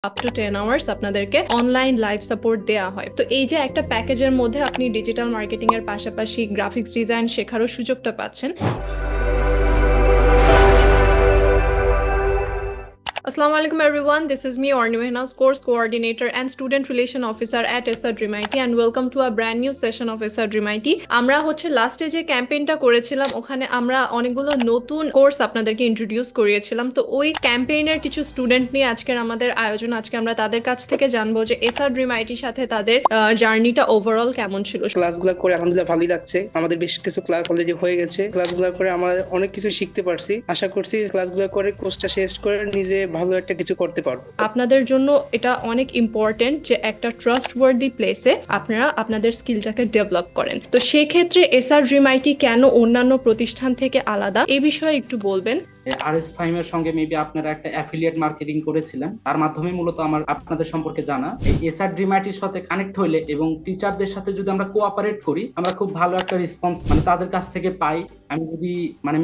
up to 10 hours আপনাদেরকে online live support দেয়া হয়। তো এই যে একটা প্যাকেজের মধ্যে আপনি ডিজিটাল মার্কেটিং এর পাশাপাশি গ্রাফিক্স ডিজাইন শেখারও সুযোগটা পাচ্ছেন। Assalamu alaikum everyone, this is me Orni Mehnaz, course coordinator and student relation officer at ESSA Dream IT, and welcome to a brand new session of ESSA Dream IT. আমরা হচ্ছে লাস্টে যে ক্যাম্পেইনটা করেছিলাম ওখানে আমরা অনেকগুলো নতুন কোর্স আপনাদেরকে ইন্ট্রোডিউস করিয়েছিলাম। তো ওই ক্যাম্পেইনের কিছু স্টুডেন্ট নিয়ে আজকের আমাদের আয়োজন। আজকে আমরা তাদের কাছ থেকে জানবো যে ESSA Dream IT সাথে তাদের জার্নিটা ওভারঅল কেমন ছিল। ক্লাসগুলো করে আলহামদুলিল্লাহ ভালোই লাগছে। আমাদের বেশ কিছু ক্লাস অলরেডি হয়ে গেছে। ক্লাসগুলো করে আমরা অনেক কিছু শিখতে পারছি। আশা করছি ক্লাসগুলো করে কোর্সটা শেষ করে নিজে ভালো একটা কিছু করতে পারবো। আপনাদের জন্য এটা অনেক ইম্পর্টেন্ট যে একটা ট্রাস্ট ওয়ার্দি প্লেসে আপনারা আপনাদের স্কিলটাকে ডেভেলপ করেন। তো সেই ক্ষেত্রে ESSA Dream IT কেন অন্যান্য প্রতিষ্ঠান থেকে আলাদা এই বিষয়ে একটু বলবেন। RS Prime এর সঙ্গে মেবি আপনারা একটা অ্যাফিলিয়েট মার্কেটিং করেছিলেন, তার মাধ্যমে মূলত আমার আপনাদের সম্পর্কে জানা। ESSA Dream IT এর সাথে কানেক্ট হইলে এবং টিচারদের সাথে যদি আমরা কোঅপারেট করি আমরা খুব ভালো একটা রেসপন্স তাদের কাছ থেকে পাই। আমি যদি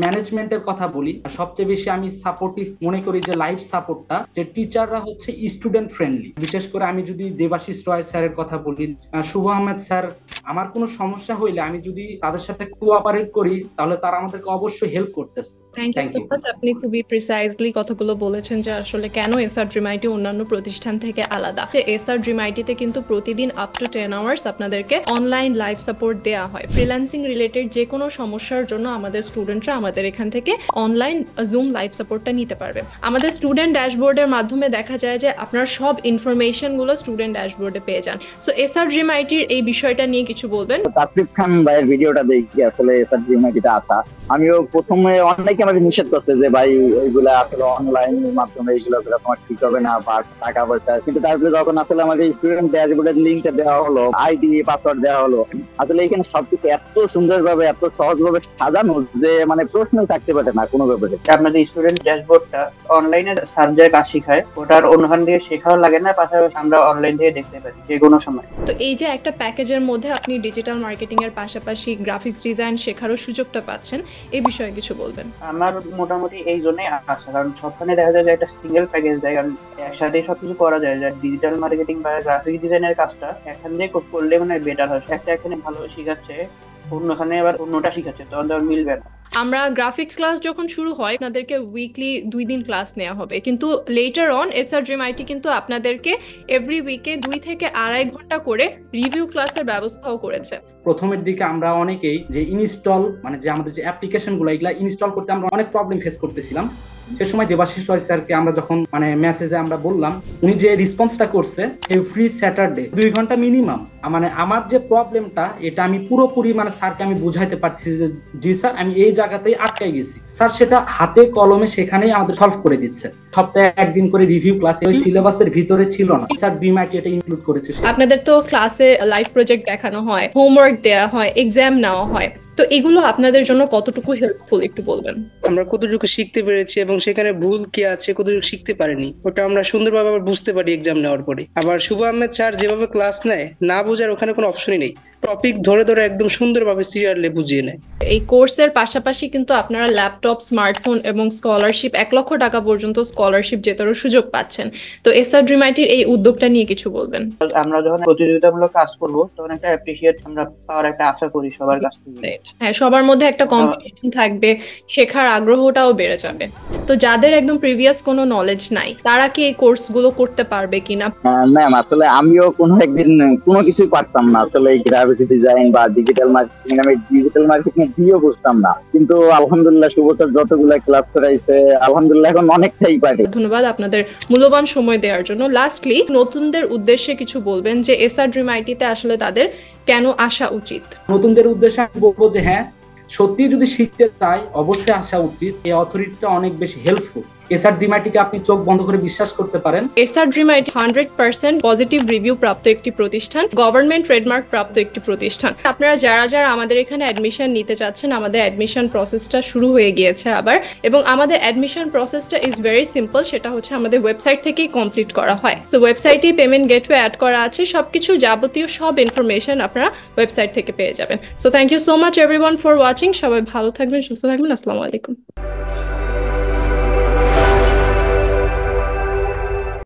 ম্যানেজমেন্টের কথা বলি, সবচেয়ে বেশি আমি সাপোর্টিভ মনে করি যে লাইভ সাপোর্টটা, যে টিচাররা হচ্ছে স্টুডেন্ট ফ্রেন্ডলি। বিশেষ করে আমি যদি দেবাশিস রয় স্যারের কথা বলি, শুভ আহমেদ স্যার, আমার কোনো সমস্যা হইলে আমি যদি তাদের সাথে কোঅপারেট করি তাহলে তারা আমাদেরকে অবশ্যই হেল্প করতেছে। Thank you so much. আপনি খুবই প্রিসাইজলি কথাগুলো বলেছেন যে আসলে কেন ESSA Dream IT অন্যান্য প্রতিষ্ঠান থেকে আলাদা। যে ESSA Dream IT তে কিন্তু প্রতিদিন আপ টু 10 আওয়ার্স আপনাদেরকে অনলাইন লাইভ সাপোর্ট দেওয়া হয়। ফ্রিল্যান্সিং রিলেটেড যে কোনো সমস্যার জন্য আমাদের স্টুডেন্টরা আমাদের এখান থেকে অনলাইন জুম লাইভ সাপোর্টটা নিতে পারবে। আমাদের স্টুডেন্ট ড্যাশবোর্ডের মাধ্যমে দেখা যায় যে আপনার সব ইনফরমেশনগুলো স্টুডেন্ট ড্যাশবোর্ডে পেয়ে যান। সো ESSA Dream IT এর এই বিষয়টা নিয়ে কিছু বলবেন। তাসরিফ খান ভাইয়ের ভিডিওটা দেখি আসলে ESSA Dream IT টা আসা। আমিও প্রথমে অনেকে আমাকে নিষেধ করতে যে ভাই ওইগুলা আসলে অনলাইন মাধ্যমে এইগুলো তোমার ঠিক হবে না বা টাকা পয়সা, কিন্তু তারপরে যখন আসলে আমাদের স্টুডেন্ট ড্যাশবোর্ডের লিঙ্কটা দেওয়া হলো, আইডি পাসওয়ার্ড দেওয়া হলো, আসলে এখানে সবকিছু এত সুন্দরভাবে এত সহজভাবে সাজানো যে প্রশ্নই থাকতে পারে না কোনো ব্যাপারে। আপনাদের স্টুডেন্ট ড্যাশবোর্ডটা অনলাইনে সাবজেক্ট কাজ শেখায়, ওটার অন্যখান দিয়ে শেখাও লাগে না, পাশাপাশি আমরা অনলাইন থেকে দেখতে পারি যে কোনো সময়। তো এই যে একটা প্যাকেজের মধ্যে আপনি ডিজিটাল মার্কেটিং এর পাশাপাশি গ্রাফিক্স ডিজাইন শেখারও সুযোগটা পাচ্ছেন, এই বিষয়ে কিছু বলবেন। আমার মোটামুটি এই জন্যই আসা, কারণ সবখানে দেখা যায় যে একটা সিঙ্গেল প্যাকেজ দেয়, কারণ একসাথে সবকিছু করা যায়। যে ডিজিটাল মার্কেটিং বা গ্রাফিক্স ডিজাইনের কাজটা এখান দিয়ে করলে বেটার হয়। একটা এখানে ভালো শিখাচ্ছে, অন্যখানে আবার অন্যটা শিখাচ্ছে, তখন তো মিলবে না। আমরা গ্রাফিক্স ক্লাস যখন শুরু হয় আপনাদেরকে উইকলি 2 দিন ক্লাস নেওয়া হবে, কিন্তু letter on ESSA Dream IT কিন্তু আপনাদেরকে এভরি উইকে 2 থেকে 2.5 ঘন্টা করে রিভিউ ক্লাসের ব্যবস্থাও করেছে। প্রথমের দিকে আমরা অনেকেই যে ইনস্টল যে আমাদের যে অ্যাপ্লিকেশন গুলো এগুলা ইনস্টল করতে আমরা অনেক প্রবলেম ফেস করতেছিলাম। সে সময় দেবাশিস রয় স্যারকে আমরা যখন মেসেজে আমরা বললাম, উনি যে রেসপন্সটা করছে এভরি স্যাটারডে 2 ঘন্টা মিনিমাম, আমার যে প্রবলেমটা এটা আমি পুরোপুরি স্যারকে আমি বুঝাইতে পারছি যে জি স্যার আমি এই জায়গাতেই আটকে গেছি, স্যার সেটা হাতে কলমে সেখানেই আমাদের সলভ করে দিচ্ছে। সপ্তাহে 1 দিন করে রিভিউ ক্লাস, ওই সিলেবাসের ভিতরে ছিল না, স্যার Dream IT এটা ইনক্লুড করেছে। আপনাদের তো ক্লাসে লাইভ প্রজেক্ট দেখানো হয়, হোমওয়ার্ক দেওয়া হয়, এক্সাম নেওয়া হয়, তো এগুলো আপনাদের জন্য কতটুকু হেল্পফুল একটু বলবেন। আমরা কতটুকু শিখতে পেরেছি এবং সেখানে ভুল কি আছে, কতটুকু শিখতে পারিনি, ওটা আমরা সুন্দরভাবে আবার বুঝতে পারি এক্সাম নেওয়ার পরে। আবার শুভ আহমেদ স্যার যেভাবে ক্লাস নেয়, না বোঝার ওখানে কোনো অপশনই নেই, টপিক ধরে ধরে একদম সুন্দরভাবে সিরিয়ালে বুঝিয়ে নেয়। এই কোর্সের পাশাপাশি কিন্তু আপনারা ল্যাপটপ, স্মার্টফোন এবং স্কলারশিপ 1 লক্ষ টাকা পর্যন্ত স্কলারশিপ জেতারও সুযোগ পাচ্ছেন। তো ESSA Dream IT এর এই উদ্যোগটা নিয়ে কিছু বলবেন। আমরা যখন প্রতিযোগিতামূলক কাজ করব তখন একটা অ্যাপ্রিশিয়েট আমরা পাওয়ার একটা আশা করি সবার কাছ থেকে। হ্যাঁ, সবার মধ্যে একটা কম্পিটিশন থাকবে, শেখার আগ্রহটাও বেড়ে যাবে। তো যাদের একদম প্রিভিয়াস কোনো নলেজ নাই তারা কি এই কোর্সগুলো করতে পারবে কিনা? ম্যাম আসলে আমিও একদিন কোনো কিছুই পারতাম না, আসলে গ্রাফিক্স ডিজাইন বা ডিজিটাল মার্কেটিং, আমি ডিজিটাল মার্কেটিং দিয়েও বুঝতাম না, কিন্তু আলহামদুলিল্লাহ শুভতার যতগুলো ক্লাস করাইছে আলহামদুলিল্লাহ এখন অনেকটাই পারি। ধন্যবাদ আপনাদের মূল্যবান সময় দেওয়ার জন্য। লাস্টলি নতুনদের উদ্দেশ্যে কিছু বলবেন যে ESSA Dream IT তে আসলে তাদের কেন আসা উচিত? নতুনদের উদ্দেশ্যে আমি বলবো যে হ্যাঁ, সত্যি যদি শিখতে চাই অবশ্যই আসা উচিত। এই অথরিটিটা অনেক বেশি হেল্পফুল। ESSA Dream IT কে আপনি চোখ বন্ধ করে বিশ্বাস করতে পারেন। ESSA Dream IT 100% positive review প্রাপ্ত একটি প্রতিষ্ঠান, গভর্নমেন্ট ট্রেডমার্ক প্রাপ্ত একটি প্রতিষ্ঠান। আপনারা যারা আমাদের এখানে অ্যাডমিশন নিতে চাচ্ছেন, আমাদের অ্যাডমিশন প্রসেসটা শুরু হয়ে গিয়েছে আবার, এবং আমাদের অ্যাডমিশন প্রসেসটা ইজ ভেরি সিম্পল। সেটা হচ্ছে আমাদের ওয়েবসাইট থেকেই কমপ্লিট করা হয়। সো ওয়েবসাইটে পেমেন্ট গেটওয়ে অ্যাড করা আছে, সবকিছু যাবতীয় সব ইনফরমেশন আপনারা ওয়েবসাইট থেকে পেয়ে যাবেন। So thank you so much everyone for watching. সবাই ভালো থাকবেন, সুস্থ থাকবেন। আসসালামু আলাইকুম।